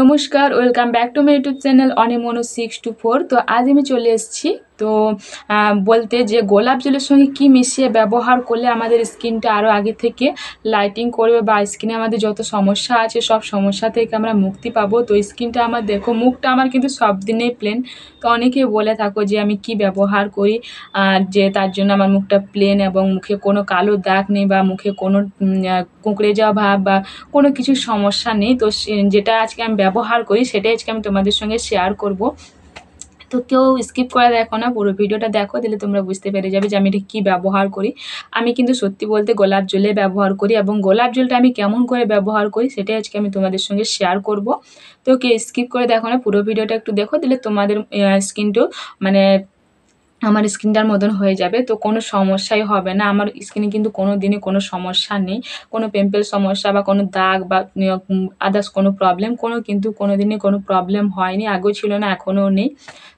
নমস্কার, welcome back to my YouTube channel Animono 624। তো আজ আমি চলে এসেছি তো বলতে যে গোলাপ জলের সঙ্গে কি মিশিয়ে ব্যবহার করলে আমাদের স্কিনটা আরও আগে থেকে লাইটিং করবে বা স্কিনে আমাদের যত সমস্যা আছে সব সমস্যা থেকে আমরা মুক্তি পাবো। তো স্কিনটা আমার দেখো, মুখটা আমার কিন্তু সব দিনেই প্লেন। তো অনেকেই বলে থাকো যে আমি কি ব্যবহার করি, আর যে তার জন্য আমার মুখটা প্লেন এবং মুখে কোনো কালো দাগ নেই বা মুখে কোনো কুঁকড়ে যাওয়া ভাব বা কোনো কিছু সমস্যা নেই। তো যেটা আজকে আমি ব্যবহার করি সেটাই আজকে আমি তোমাদের সঙ্গে শেয়ার করব। তো কেউ স্কিপ করে দেখো না, পুরো ভিডিওটা দেখো, দিলে তোমরা বুঝতে পেরে যাবে যে আমি এটা কী ব্যবহার করি। আমি কিন্তু সত্যি বলতে গোলাপ জলে ব্যবহার করি, এবং গোলাপ জলটা আমি কেমন করে ব্যবহার করি সেটাই আজকে আমি তোমাদের সঙ্গে শেয়ার করব। তো কেউ স্কিপ করে দেখো না, পুরো ভিডিওটা একটু দেখো, দিলে তোমাদের স্কিনটাও মানে আমার স্কিনটার মতন হয়ে যাবে। তো কোনো সমস্যাই হবে না। আমার স্কিনে কিন্তু কোনো দিনই কোনো সমস্যা নেই, কোনো পিম্পল সমস্যা বা কোনো দাগ বা আদার্স কোনো প্রবলেম কিন্তু কোনো দিনই কোনো প্রবলেম হয়নি, আগেও ছিল না, এখনও নেই।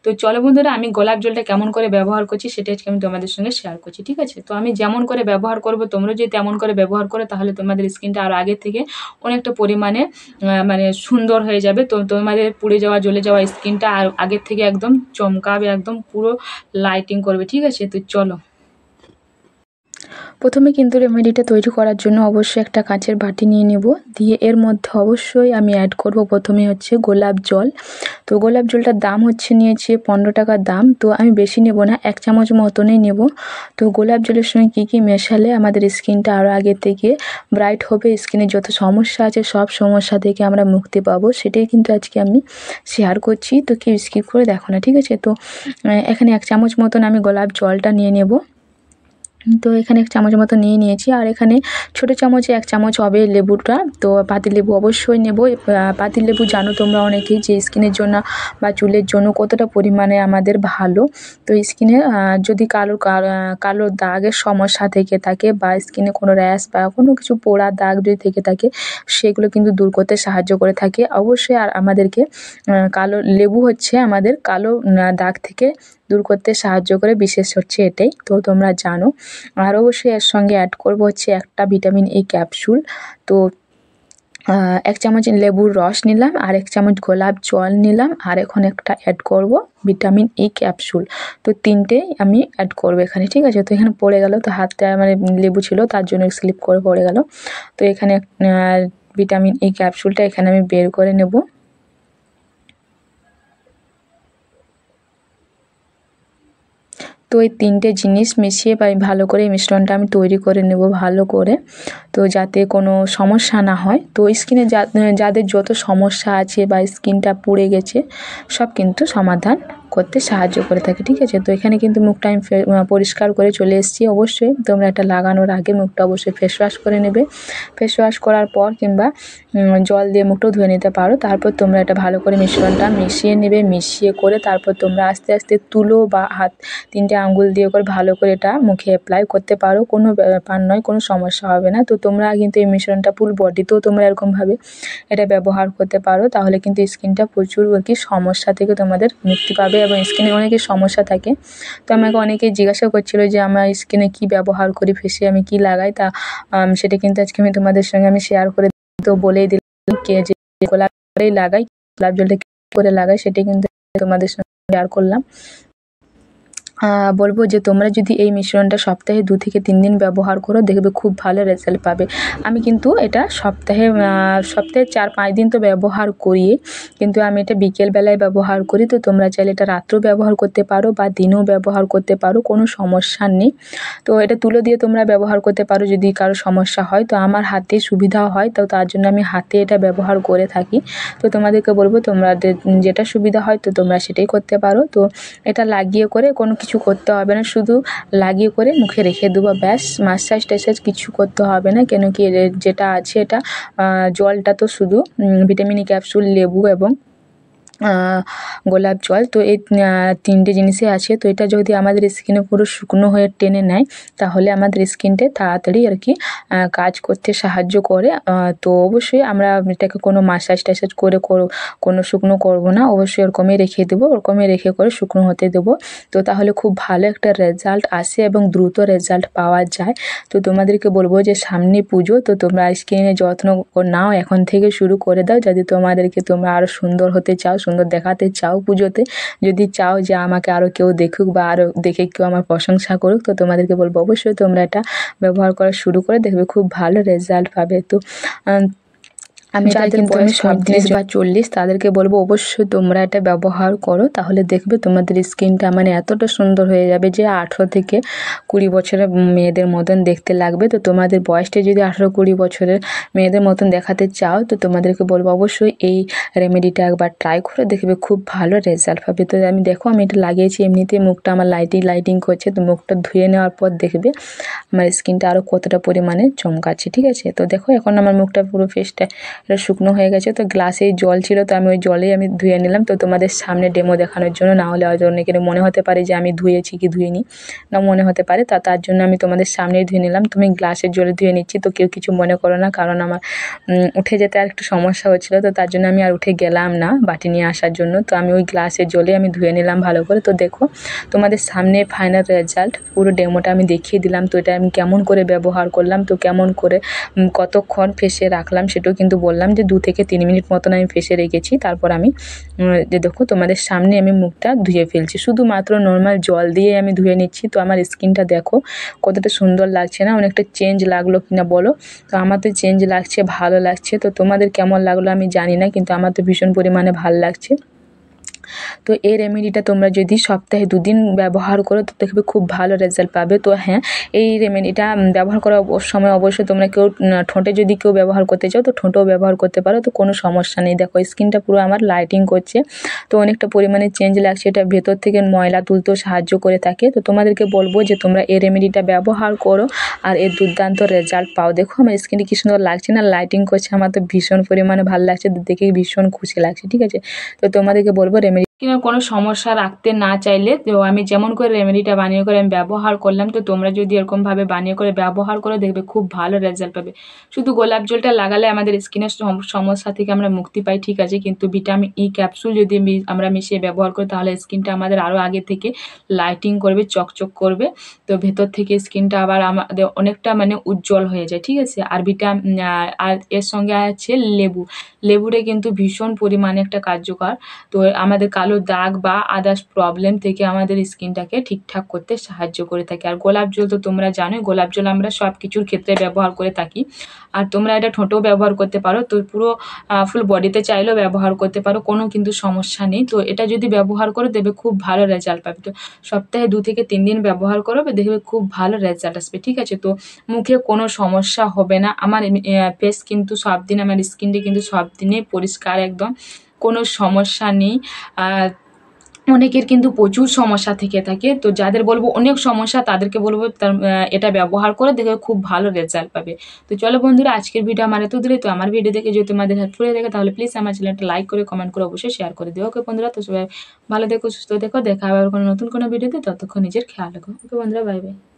তো চলো বন্ধুরা, আমি গোলাপ জলটা কেমন করে ব্যবহার করছি সেটা আজকে আমি তোমাদের সঙ্গে শেয়ার করছি, ঠিক আছে? তো আমি যেমন করে ব্যবহার করব, তোমরা যদি তেমন করে ব্যবহার করো তাহলে তোমাদের স্কিনটা আরও আগে থেকে অনেকটা পরিমাণে মানে সুন্দর হয়ে যাবে। তো তোমাদের পুড়ে যাওয়া জ্বলে যাওয়া স্কিনটা আর আগের থেকে একদম চমকাবে, একদম পুরো লাইটিং করবে, ঠিক আছে? তো চলো। প্রথমে কিন্তু রেমেডিটা তৈরি করার জন্য অবশ্যই একটা কাঁচের বাটি নিয়ে নেব, দিয়ে এর মধ্যে অবশ্যই আমি অ্যাড করব প্রথমে হচ্ছে গোলাপ জল। তো গোলাপ জলটার দাম হচ্ছে নিয়েছি 15 টাকা দাম। তো আমি বেশি নেব না, 1 চামচ মতনই নেব। তো গোলাপ জলের সঙ্গে কী কী মেশালে আমাদের স্কিনটা আরও আগে থেকে ব্রাইট হবে, স্কিনের যত সমস্যা আছে সব সমস্যা থেকে আমরা মুক্তি পাবো, সেটাই কিন্তু আজকে আমি শেয়ার করছি। তো কেউ স্কিপ করে দেখো না, ঠিক আছে? তো এখানে 1 চামচ মতন আমি গোলাপ জলটা নিয়ে নেব। তো এখানে 1 চামচ মতো নিয়ে নিয়েছি, আর এখানে ছোটো চামচে 1 চামচ হবে লেবুটা। তো পাতিলেবু অবশ্যই নেব। পাতিলেবু জানো তোমরা অনেকেই যে স্কিনের জন্য বা চুলের জন্য কতটা পরিমাণে আমাদের ভালো। তো স্কিনে যদি কালো দাগের সমস্যা থেকে থাকে বা স্কিনে কোনো র্যাশ বা কোনো কিছু পোড়া দাগ যদি থেকে থাকে, সেগুলো কিন্তু দূর করতে সাহায্য করে থাকে অবশ্যই। আর আমাদেরকে কালো লেবু হচ্ছে আমাদের কালো দাগ থেকে দূর করতে সাহায্য করে, বিশেষ হচ্ছে এটাই, তো তোমরা জানো। আর অবশ্যই এর সঙ্গে অ্যাড করব হচ্ছে একটা ভিটামিন ই ক্যাপসুল। তো 1 চামচ লেবুর রস নিলাম, আর 1 চামচ গোলাপ জল নিলাম, আর এখন একটা অ্যাড করব ভিটামিন ই ক্যাপসুল। তো 3টেই আমি অ্যাড করব এখানে, ঠিক আছে? তো এখানে পড়ে গেল, তো হাতটা মানে লেবু ছিল তার জন্য স্লিপ করে পড়ে গেল। তো এখানে ভিটামিন ই ক্যাপসুলটা এখানে আমি বের করে নেব। তো এই 3টে জিনিস মিশিয়ে বা ভালো করে এই মিশ্রণটা আমি তৈরি করে নেব ভালো করে, তো যাতে কোনো সমস্যা না হয়। তো স্কিনে যাদের যত সমস্যা আছে বা স্কিনটা পুড়ে গেছে সব কিন্তু সমাধান করতে সাহায্য করে থাকে, ঠিক আছে? তো এখানে কিন্তু মুখটা আমি পরিষ্কার করে চলে এসেছি। অবশ্যই তোমরা এটা লাগানোর আগে মুখটা অবশ্যই ফেস ওয়াশ করে নেবে। ফেস ওয়াশ করার পর কিংবা জল দিয়ে মুখটাও ধুয়ে নিতে পারো। তারপর তোমরা এটা ভালো করে মিশ্রণটা মিশিয়ে নেবে, মিশিয়ে করে তারপর তোমরা আস্তে আস্তে তুলো বা হাত 3টে আঙ্গুল দিয়ে করে ভালো করে এটা মুখে অ্যাপ্লাই করতে পারো, কোনো ব্যাপার নয়, কোনো সমস্যা হবে না। তো তোমরা কিন্তু এই মিশ্রণটা ফুল বডিতেও তোমরা এরকমভাবে এটা ব্যবহার করতে পারো, তাহলে কিন্তু স্কিনটা প্রচুর আর কি সমস্যা থেকে তোমাদের মুক্তি পাবে। এবং স্কিনে অনেকের সমস্যা থাকে, তো আমাকে অনেকেই জিজ্ঞাসা করছিল যে আমার স্কিনে কী ব্যবহার করি, ফেসে আমি কী লাগাই, তা সেটা কিন্তু আজকে আমি তোমাদের সঙ্গে আমি শেয়ার করে তো বলেই দিলাম কে যে গোলাপ জলই লাগাই, গোলাপ জলটা কী করে লাগাই সেটাই কিন্তু তোমাদের সঙ্গে শেয়ার করলাম। বলবো যে তোমরা যদি এই মিশ্রণটা সপ্তাহে 2 থেকে 3 দিন ব্যবহার করো, দেখবে খুব ভালো রেজাল্ট পাবে। আমি কিন্তু এটা সপ্তাহে 4-5 দিন তো ব্যবহার করি, কিন্তু আমি এটা বিকেলবেলায় ব্যবহার করি। তো তোমরা চাইলে এটা রাত্রেও ব্যবহার করতে পারো বা দিনেও ব্যবহার করতে পারো, কোনো সমস্যা নেই। তো এটা তুলো দিয়ে তোমরা ব্যবহার করতে পারো যদি কারো সমস্যা হয়। তো আমার হাতে সুবিধা হয়, তো তার জন্য আমি হাতে এটা ব্যবহার করে থাকি। তো তোমাদেরকে বলবো তোমাদের যেটা সুবিধা হয় তো তোমরা সেটাই করতে পারো। তো এটা লাগিয়ে করে কোনো কিছু করতে হবে না, শুধু লাগিয়ে করে মুখে রেখে দেবো, ব্যাস। মাসাজ টাসাজ কিছু করতে হবে না, কেন কি যেটা আছে এটা জলটা তো শুধু ভিটামিন ই ক্যাপসুল, লেবু এবং গোলাপ জল। তো এই 3টে জিনিসই আছে। তো এটা যদি আমাদের স্কিনে পুরো শুকনো হয়ে টেনে নেয় তাহলে আমাদের স্কিনটা তাড়াতাড়ি আর কি কাজ করতে সাহায্য করে। তো অবশ্যই আমরা এটাকে কোনো মাসাজ টাসাজ করে কোনো শুকনো করব না, অবশ্যই ওরকমই রেখে দেবো, ওরকমই রেখে করে শুকনো হতে দেবো। তো তাহলে খুব ভালো একটা রেজাল্ট আসে এবং দ্রুত রেজাল্ট পাওয়া যায়। তো তোমাদেরকে বলবো যে সামনে পুজো, তো তোমরা স্কিনের যত্ন নাও, এখন থেকে শুরু করে দাও যদি তোমাদেরকে তোমরা আরও সুন্দর হতে চাও, সুন্দর দেখাতে চাও পুজোতে, যদি চাও যে আমাকে আরও কেউ দেখুক বা আরও দেখে কেউ আমার প্রশংসা করুক, তো তোমাদেরকে বলবো অবশ্যই তোমরা এটা ব্যবহার করা শুরু করে দেখবে, খুব ভালো রেজাল্ট পাবে। তো আমি যাদের বয়স 35 বা 40 তাদেরকে বলবো অবশ্যই তোমরা এটা ব্যবহার করো, তাহলে দেখবে তোমাদের স্কিনটা মানে এতটা সুন্দর হয়ে যাবে যে 18 থেকে 20 বছরের মেয়েদের মতন দেখতে লাগবে। তো তোমাদের বয়সটা যদি 18-20 বছরের মেয়েদের মতন দেখাতে চাও তো তোমাদেরকে বলবো অবশ্যই এই রেমেডিটা একবার ট্রাই করে দেখবে, খুব ভালো রেজাল্ট পাবে। তো আমি দেখো আমি এটা লাগিয়েছি, এমনিতেই মুখটা আমার লাইটিং করছে, তো মুখটা ধুয়ে নেওয়ার পর দেখবে আমার স্কিনটা আরও কতটা পরিমাণে চমকাচ্ছে, ঠিক আছে। তো দেখো এখন আমার মুখটা পুরো ফেসটা এটা শুকনো হয়ে গেছে। তো গ্লাসে জল ছিল, তো আমি ওই জলেই আমি ধুয়ে নিলাম, তো তোমাদের সামনে ডেমো দেখানোর জন্য, না হলে হয়তো অনেকের মনে হতে পারে যে আমি ধুয়েছি কি ধুইনি, না মনে হতে পারে, তার জন্য আমি তোমাদের সামনেই ধুয়ে নিলাম। তুমি গ্লাসের জলে ধুয়ে নিচ্ছি, তো কেউ কিছু মনে করো না, কারণ আমার উঠে যেতে আর একটু সমস্যা হচ্ছিলো, তো তার জন্য আমি আর উঠে গেলাম না বাটি নিয়ে আসার জন্য। তো আমি ওই গ্লাসের জলে আমি ধুয়ে নিলাম ভালো করে। তো দেখো তোমাদের সামনে ফাইনাল রেজাল্ট, পুরো ডেমোটা আমি দেখিয়ে দিলাম। তো এটা আমি কেমন করে ব্যবহার করলাম, তো কেমন করে কতক্ষণ ফেসে রাখলাম সেটাও কিন্তু বললাম, যে 2 থেকে 3 মিনিট মতন আমি ফেসে রেখেছি। তারপর আমি যে দেখো তোমাদের সামনে আমি মুখটা ধুয়ে ফেলছি, শুধুমাত্র নর্মাল জল দিয়ে আমি ধুয়ে নিচ্ছি। তো আমার স্কিনটা দেখো কতটা সুন্দর লাগছে না, অনেকটা চেঞ্জ লাগলো কিনা বলো। তো আমার তো চেঞ্জ লাগছে, ভালো লাগছে। তো তোমাদের কেমন লাগলো আমি জানি না, কিন্তু আমার তো ভীষণ পরিমাণে ভালো লাগছে। তো এই রেমেডিটা তোমরা যদি সপ্তাহে 2 দিন ব্যবহার করো তো দেখবে খুব ভালো রেজাল্ট পাবে। তো হ্যাঁ, এই রেমেডিটা ব্যবহার করার সময় অবশ্যই তোমরা কেউ ঠোঁটে যদি কেউ ব্যবহার করতে চাও তো ঠোঁটেও ব্যবহার করতে পারো, তো কোনো সমস্যা নেই। দেখো স্কিনটা পুরো আমার লাইটিং করছে, তো অনেকটা পরিমাণে চেঞ্জ লাগছে, এটা ভেতর থেকে ময়লা তুলতেও সাহায্য করে থাকে। তো তোমাদেরকে বলবো যে তোমরা এই রেমেডিটা ব্যবহার করো আর এর দুর্দান্ত রেজাল্ট পাও। দেখো আমার স্কিনটি কি সুন্দর লাগছে না, লাইটিং করছে, আমার তো ভীষণ পরিমাণে ভালো লাগছে, দেখে ভীষণ খুশি লাগছে, ঠিক আছে। তো তোমাদেরকে বলবো রেমেডি কিনা কোনো সমস্যা রাখতে না চাইলে, তো আমি যেমন করে রেমেডিটা বানিয়ে করে আমি ব্যবহার করলাম, তো তোমরা যদি এরকমভাবে বানিয়ে করে ব্যবহার করে দেখবে খুব ভালো রেজাল্ট পাবে। শুধু গোলাপ জলটা লাগালে আমাদের স্কিনের সমস্যা থেকে আমরা মুক্তি পাই, ঠিক আছে, কিন্তু ভিটামিন ই ক্যাপসুল যদি আমরা মিশিয়ে ব্যবহার করি তাহলে স্কিনটা আমাদের আরও আগে থেকে লাইটিং করবে, চকচক করবে। তো ভেতর থেকে স্কিনটা আবার আমাদের অনেকটা মানে উজ্জ্বল হয়ে যায়, ঠিক আছে। আর আর এর সঙ্গে আছে লেবুরে কিন্তু ভীষণ পরিমাণে একটা কার্যকর, তো আমাদের কালো দাগ বা আদার্স প্রবলেম থেকে আমাদের স্কিনটাকে ঠিকঠাক করতে সাহায্য করে থাকে। আর গোলাপ জল তো তোমরা জানোই, গোলাপ জল আমরা সব কিছুর ক্ষেত্রে ব্যবহার করে থাকি। আর তোমরা এটা ঠোঁটেও ব্যবহার করতে পারো, তো পুরো ফুল বডিতে চাইলেও ব্যবহার করতে পারো, কোনো কিন্তু সমস্যা নেই। তো এটা যদি ব্যবহার করো দেখবে খুব ভালো রেজাল্ট পাবে। তো সপ্তাহে 2 থেকে 3 দিন ব্যবহার করবে, দেখবে খুব ভালো রেজাল্ট আসবে, ঠিক আছে। তো মুখে কোনো সমস্যা হবে না। আমার ফেস কিন্তু সব দিন, আমার স্কিনটা কিন্তু সব দিনেই পরিষ্কার একদম, কোনো সমস্যা নেই। অনেকের কিন্তু প্রচুর সমস্যা থেকে থাকে, তো যাদের বলবো অনেক সমস্যা তাদেরকে বলবো এটা ব্যবহার করে দেখবে খুব ভালো রেজাল্ট পাবে। তো চলো বন্ধুরা, আজকের ভিডিও আমার এত দূরে। তো আমার ভিডিও দেখে যদি তোমাদের হেল্পফুল হয়ে থাকে তাহলে প্লিজ আমার চ্যানেলটা লাইক করে কমেন্ট করে অবশ্যই শেয়ার করে দিও। ওকে বন্ধুরা, তো সবাই ভালো দেখো, সুস্থ দেখো, দেখা হবে কোনো নতুন কোনো ভিডিওতে, ততক্ষণ নিজের খেয়াল রাখো। ওকে বন্ধুরা, বাই বাই।